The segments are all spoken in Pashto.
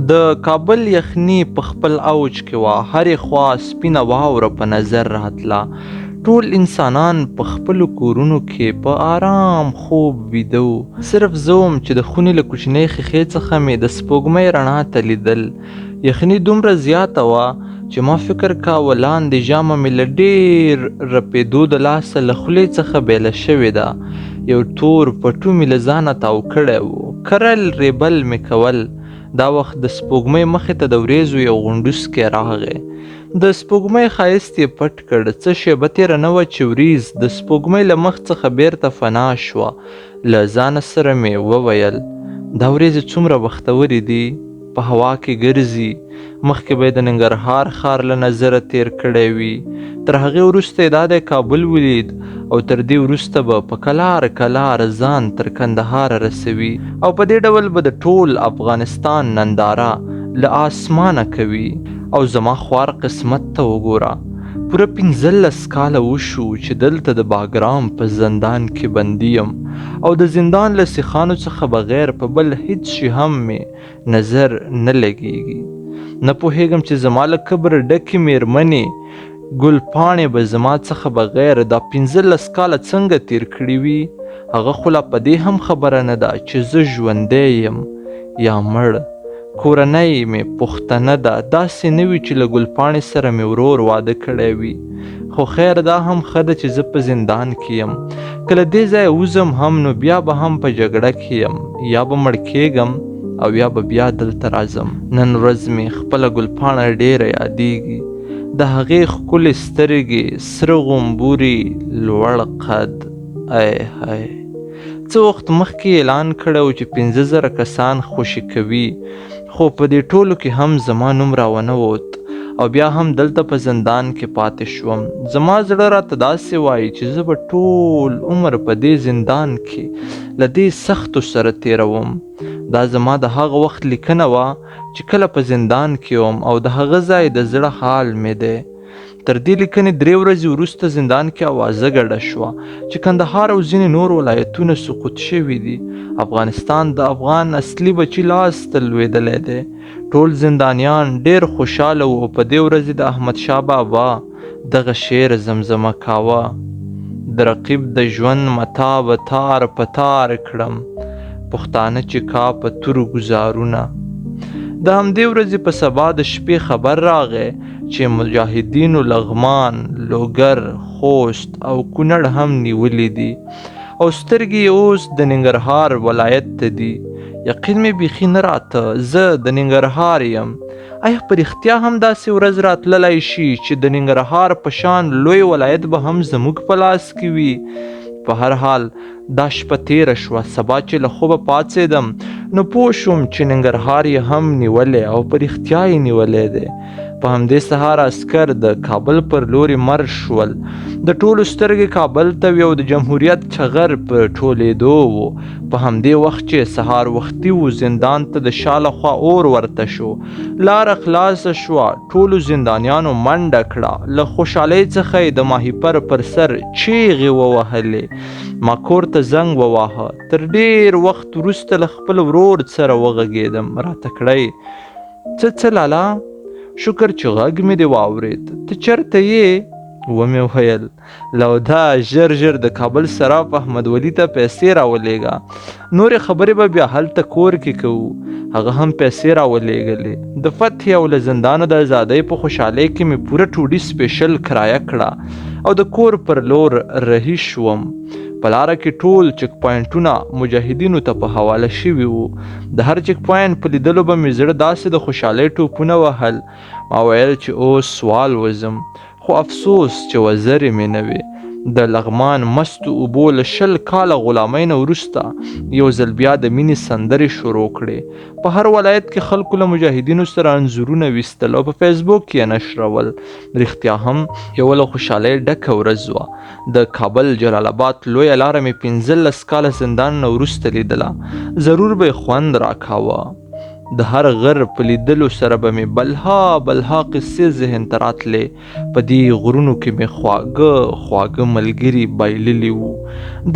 د کابل یخني په خپل اوج کې وه، هرې خوا سپینه واوره په نظر راتله. ټول انسانان په خپلو کورونو کې په آرام خوب ویده وو. صرف زه وم چې د خونې له کوچنۍ ښیښې څخه مې د سپوږمۍ رڼا ته لیدل. یخني دومره زیاته وه چې ما فکر کاوه لاندې ژامه مې له ډېر رپېدو د لاسه له خولې څخه بیله شوې ده. یو تور پټو مې له ځانه تاو کړی و، کرل ریبل مې کول. دا وخت د سپوږمۍ مخې ته د وریځو یو غونډوسکی راغی. د سپوږمۍ ښایست یې پټ کړ. څه شېبه تېره نه وه چې وریځ د سپوږمۍ له مخ څخه بیرته فنا شوه. له ځانه سره مې وویل دا وریځې څومره بختورې دي، په هوا کې ګرځي. مخکې به یې د ننګرهار ښار له نظره تېر کړی وي. تر هغې وروسته یې دا دی کابل ولید او تر دې وروسته به په کلار کلار ځان تر کندهاره رسوي او په دې ډول به د ټول افغانستان ننداره له آسمانه کوي. او زما خوار قسمت ته وګوره، پوره 15 کاله وشو چې دلته د باګرام په زندان کې بندي یم او د زندان له سیخانو څخه بغیر په بل هیڅ شي هم مې نظر نه لګیږي. نه پوهیږم چې زما له کبر ډکې میرمنې ګلپاڼې به زما څخه بغیر دا 15 کاله څنګه تیر کړي وي. هغه خو لا په دې هم خبره نه ده چې زه ژوندی یم یا مړ. کورنۍ مې پښتنه ده، داسې نه وي چې له ګلپاڼې سره مې ورور واده کړی وي. خو خیر دا هم ښه ده چې زه په زندان کې یم. که له دې ځایه وځم هم نو بیا به هم په جګړه کې یم، یا به مړ کېږم او یا به بیا دلته راځم. نن ورځ مې خپله ګلپاڼه ډېره یادیږي. د هغې ښکلې سترګې، سره غومبوري، لوړ قد. ای های څه وخت مخکې اعلان کړی و چې 15,000 کسان خوشي کوي، خو په دې ټولو کې هم زما نوم راونه ووت او بیا هم دلته په زندان کې پاتې شوم. زما زړه راته داسې وایي چې زه به ټول عمر په دې زندان کې له دې سختو سره تېروم. دا زما د هغه وخت لیکنه وه چې کله په زندان کې وم او د هغه ځای د زړه حال مې دی. تر دې لیکنې 3 ورځې وروسته زندان کې اوازه ګډه شوه چې کندهار او ځینې نور ولایتونه سقوط شوي دي. افغانستان د افغان اصلي بچي لاس ته لوېدلی دی. ټول زندانیان ډېر خوشحاله وو. په دې ورځې د احمدشاه بابا دغه شعر زمزمه کاوه: د رقیب د ژوند متا به تار په تار کړم، پښتانه چې کا په تورو ګزارونه. د همدې ورځې په سبا د شپې خبر راغی چې مجاهدینو لغمان، لوګر، خوست او کونړ هم نیولي دي او سترګې یې اوس د ننګرهار ولایت ته دي. یقین مې بیخي نه راته، زه د ننګرهار یم. آیا په رښتیا هم داسې ورځ راتللی شي چې د ننګرهار په شان لوی ولایت به هم زموږ په لاس کې وي؟ په هر حال دا شپه تېره شوه. سبا چې له خوبه پاڅېدم نو پوه شوم چې ننګرهار یې هم نیولی او په رښتیا یې نیولی دی. په همدې سهار عسکر د کابل پر لوري مر شول. د ټولو سترګې کابل ته وي او د جمهوریت چغر په ټولېدو و. په همدې وخت چې سهار وختي و، زندان ته د شا له خوا اور ورته شو. لاره خلاصه شوه. ټولو زندانیانو منډه کړه. له خوشحالۍ څخه یې د ماهیپر پر سر چیغې ووهلې. ما کور ته زنګ وواهه. تر ډېر وخت وروسته له خپل ورور سره وغږېدم. راته کړی څه لالا، شکر چې غږ مې دې واورېد. ته چېرته یې؟ ومې ویل لوده ژر ژر د کابل صراف احمد ولي ته پیسې راولېږه، نورې خبرې به بیا هلته کور کې کوو. هغه هم پیسې راولېږلې. د فتح او له زندانه د ازادۍ په خوشحالۍ کې مې پوره ټوډي سپیشل کرایه کړه او د کور پر لور رهي شوم. په لاره کې ټول چک پوینټونه مجاهدینو ته په حواله شوي وو. د هر چک پوینټ په لیدلو به مې زړه داسې د خوشحالۍ ټوپونه وهل. ما ویل چې اوس سوال وځم، خو افسوس چې وزرې مې نه وې. د لغمان مستو اوبو له 20 کاله غلامۍ نه وروسته یو ځل بیا د مینې سندرې شروع کړې. په هر ولایت کې خلکو له مجاهدینو سره انځورونه ویستل او په فیسبوک کې یې نشرول. رښتیا هم یوه له خوشحالۍ ډکه ورځ وه. د کابل جلال آباد لویه لاره مې 15 کاله زندان نه وروسته لیدله. ضرور به یې خوند راکاوه. د هر غر په لیدلو سره به مې بلها قصې ذهن ته راتلې. په دې غرونو کې مې خواږه ملګري بایللي وو.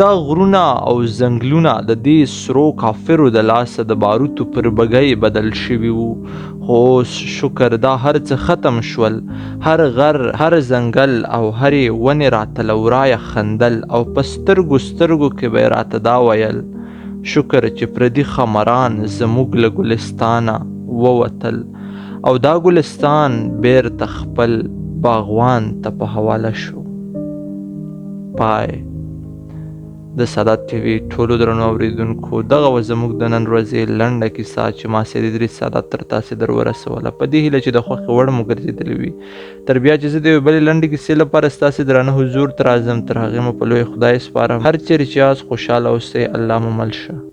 دا غرونه او ځنګلونه د دې سرو کافرو د لاسه د باروتو پر بګۍ بدل شوي وو. خو اوس شکر دا هر څه ختم شول. هر غر، هر ځنګل او هرې ونې راته له ورایه خندل او په سترګو کې به یې راته دا ویل شکر چې پردي خمران زموږ له ګلستانه ووتل او دا ګلستان بیرته خپل باغوان ته په حواله شو. پای. د سادات ټي وي ټولو درنو اورېدونکو، دغه وه زموږ د نن ورځې لنډه کیسه چې ما سید ادریس سادات تر تاسې در ورسوله، په دې هیله چې د خوښې وړ مو ګرځېدلې وي. تر بیا چې زه د یوې بلې لنډې کیسې لپاره ستاسې درانه حضور ته راځم، تر هغې مو په لوی خدای سپارم. هر چیرې چې یاست خوشحاله اوسئ. الله مو مل شه.